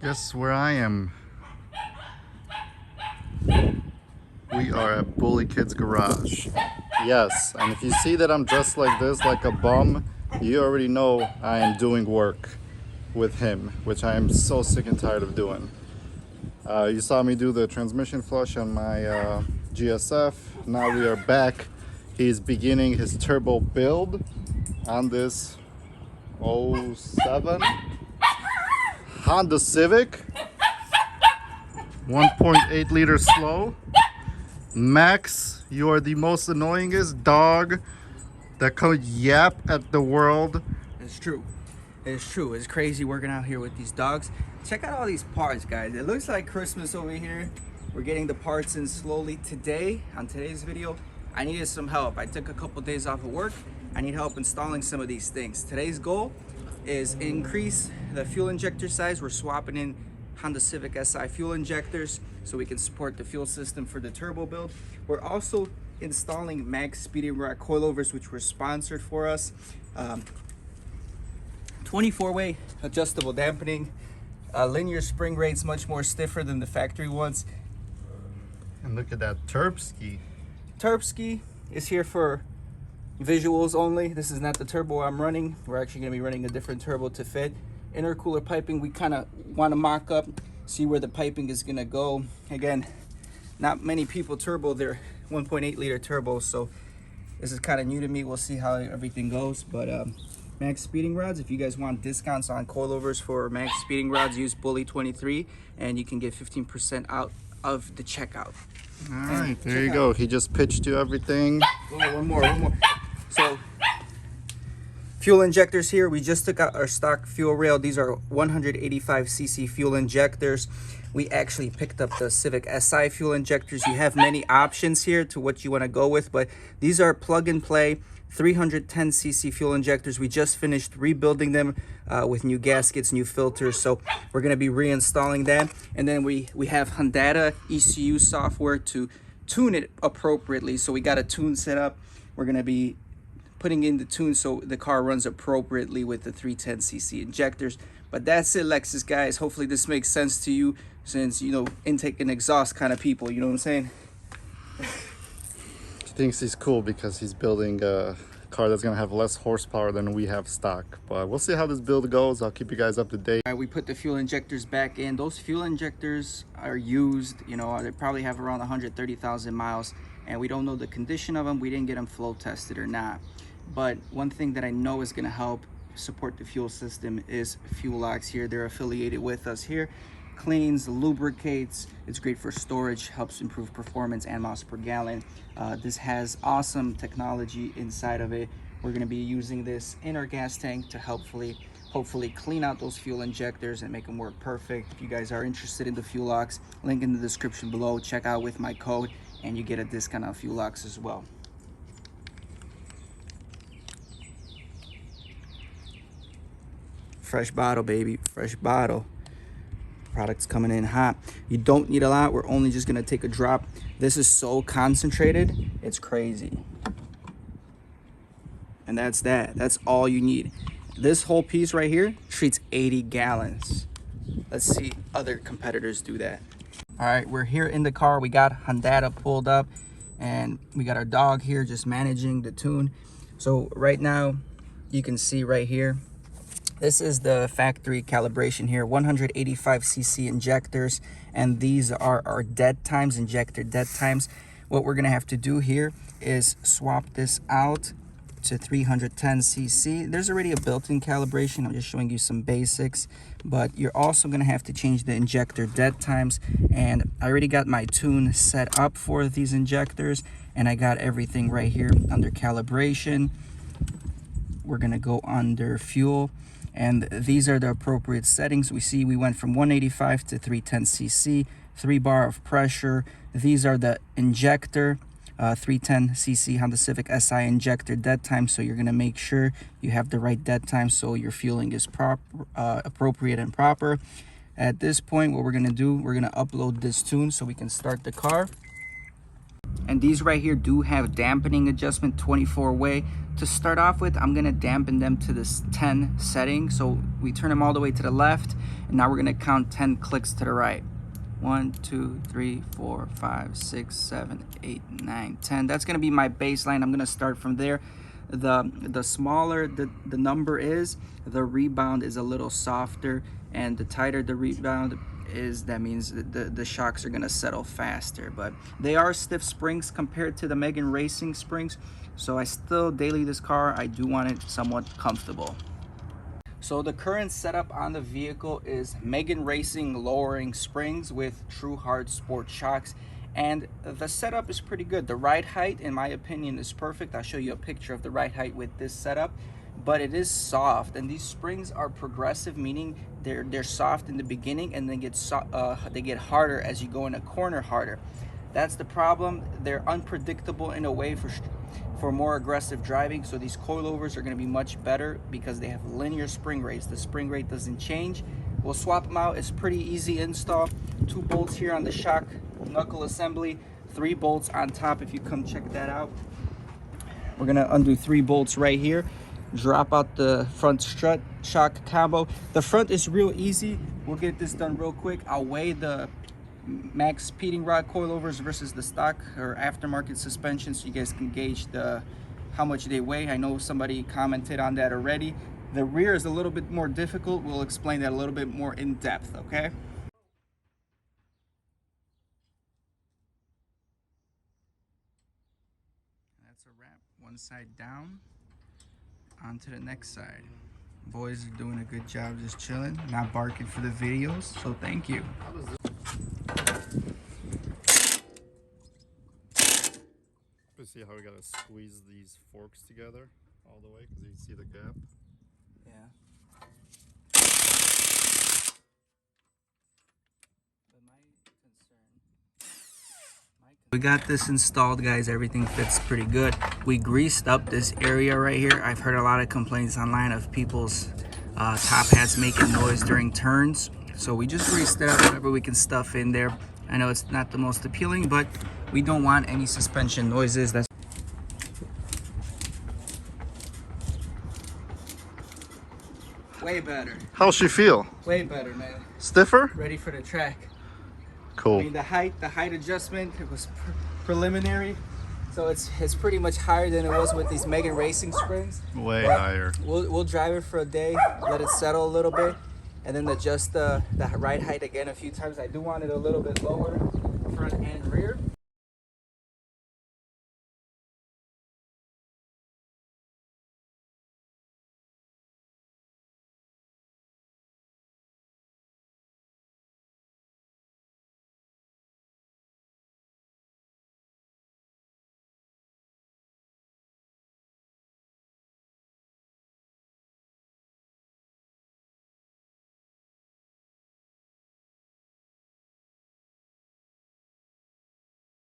Guess where I am? We are at BulliKid's garage. Yes, and if you see that I'm dressed like this, like a bum, you already know I am doing work with him, which I am so sick and tired of doing. You saw me do the transmission flush on my GSF. Now we are back. He's beginning his turbo build on this '07 Honda Civic. 1.8 liter slow. Max, you are the most annoyingest dog that could yap at the world. It's true. It's true. It's crazy working out here with these dogs. Check out all these parts, guys. It looks like Christmas over here. We're getting the parts in slowly. Today, on today's video, I needed some help. I took a couple days off of work. I need help installing some of these things. Today's goal is increase the fuel injector size. We're swapping in Honda Civic SI fuel injectors so we can support the fuel system for the turbo build. We're also installing MaxSpeeding Rods Coilovers, which were sponsored for us. 24-way adjustable dampening. Linear spring rates, much more stiffer than the factory ones. And look at that Terpski. Terpski is here for visuals only. This is not the turbo I'm running. We're actually going to be running a different turbo to fit. Intercooler piping, we kind of want to mock up, see where the piping is going to go. Again, not many people turbo their 1.8 liter turbos, so this is kind of new to me. We'll see how everything goes. But MaxSpeeding Rods, if you guys want discounts on coilovers for MaxSpeeding Rods, use Bully23 and you can get 15% out of the checkout. All right, there you go. He just pitched you everything. Oh, one more. So, fuel injectors here. We just took out our stock fuel rail. These are 185cc fuel injectors. We actually picked up the Civic SI fuel injectors. You have many options here to what you want to go with, but these are plug and play 310cc fuel injectors. We just finished rebuilding them with new gaskets, new filters, so we're going to be reinstalling that. And then we have Honda ECU software to tune it appropriately. So we got a tune set up. We're going to be putting in the tune so the car runs appropriately with the 310cc injectors. But that's it, Lexus guys. Hopefully this makes sense to you, since, you know, intake and exhaust kind of people, you know what I'm saying? He thinks he's cool because he's building a car that's gonna have less horsepower than we have stock. But we'll see how this build goes. I'll keep you guys up to date. All right, we put the fuel injectors back in. Those fuel injectors are used, you know, they probably have around 130,000 miles, and we don't know the condition of them. We didn't get them flow tested or not. But one thing that I know is going to help support the fuel system is Fuelox here. They're affiliated with us here. Cleans, lubricates. It's great for storage, helps improve performance and miles per gallon. This has awesome technology inside of it. We're going to be using this in our gas tank to hopefully clean out those fuel injectors and make them work perfect. If you guys are interested in the Fuelox, link in the description below. Check out with my code and you get a discount on Fuelox as well. Fresh bottle, baby, fresh bottle. Product's coming in hot. You don't need a lot. We're only just gonna take a drop. This is so concentrated, it's crazy. And that's that. That's all you need. This whole piece right here treats 80 gallons. Let's see other competitors do that. All right, we're here in the car. We got Honda pulled up and we got our dog here just managing the tune. So right now, you can see right here, this is the factory calibration here, 185cc injectors, and these are our dead times, injector dead times. What we're gonna have to do here is swap this out to 310cc. There's already a built-in calibration. I'm just showing you some basics, but you're also gonna have to change the injector dead times. And I already got my tune set up for these injectors, and I got everything right here under calibration. We're gonna go under fuel, and these are the appropriate settings. We see we went from 185 to 310cc, 3 bar of pressure. These are the injector 310cc Honda Civic SI injector dead time, so you're going to make sure you have the right dead time so your fueling is appropriate and proper. At this point, what we're going to do, we're going to upload this tune so we can start the car. And these right here do have dampening adjustment, 24-way. To start off with, I'm gonna dampen them to this 10 setting. So we turn them all the way to the left, And now we're gonna count 10 clicks to the right. 1, 2, 3, 4, 5, 6, 7, 8, 9, 10. That's gonna be my baseline. I'm gonna start from there. The smaller the number is, the rebound is a little softer, and the tighter the rebound is, that means the shocks are gonna settle faster. But they are stiff springs compared to the Megan Racing springs, so I still daily this car. I do want it somewhat comfortable. So the current setup on the vehicle is Megan Racing lowering springs with true hard sport shocks, and the setup is pretty good. The ride height, in my opinion, is perfect. I'll show you a picture of the ride height with this setup, but it is soft, and these springs are progressive, meaning they're soft in the beginning and then they get harder as you go in a corner harder. That's the problem. They're unpredictable in a way for more aggressive driving, so these coilovers are going to be much better because they have linear spring rates. The spring rate doesn't change. We'll swap them out. It's pretty easy install. 2 bolts here on the shock knuckle assembly, 3 bolts on top if you come check that out. We're going to undo 3 bolts right here, drop out the front strut shock combo. The front is real easy. We'll get this done real quick. I'll weigh the MaxSpeeding Rod Coilovers versus the stock or aftermarket suspension, so you guys can gauge how much they weigh. I know somebody commented on that already. The rear is a little bit more difficult. We'll explain that a little bit more in depth, okay? That's a wrap. One side down, on to the next side. Boys are doing a good job just chilling, not barking for the videos, so thank you. See how we gotta squeeze these forks together all the way because you see the gap. Yeah. We got this installed, guys. Everything fits pretty good. We greased up this area right here. I've heard a lot of complaints online of people's top hats making noise during turns, so we just greased it up, whatever we can stuff in there. I know it's not the most appealing, but we don't want any suspension noises. That's way better. How's she feel? Way better, man. Stiffer? Ready for the track. Cool. I mean, the height adjustment, it was preliminary, so it's pretty much higher than it was with these Megan Racing springs. Way but higher. We'll drive it for a day, let it settle a little bit, and then adjust the ride height again a few times. I do want it a little bit lower, front and rear.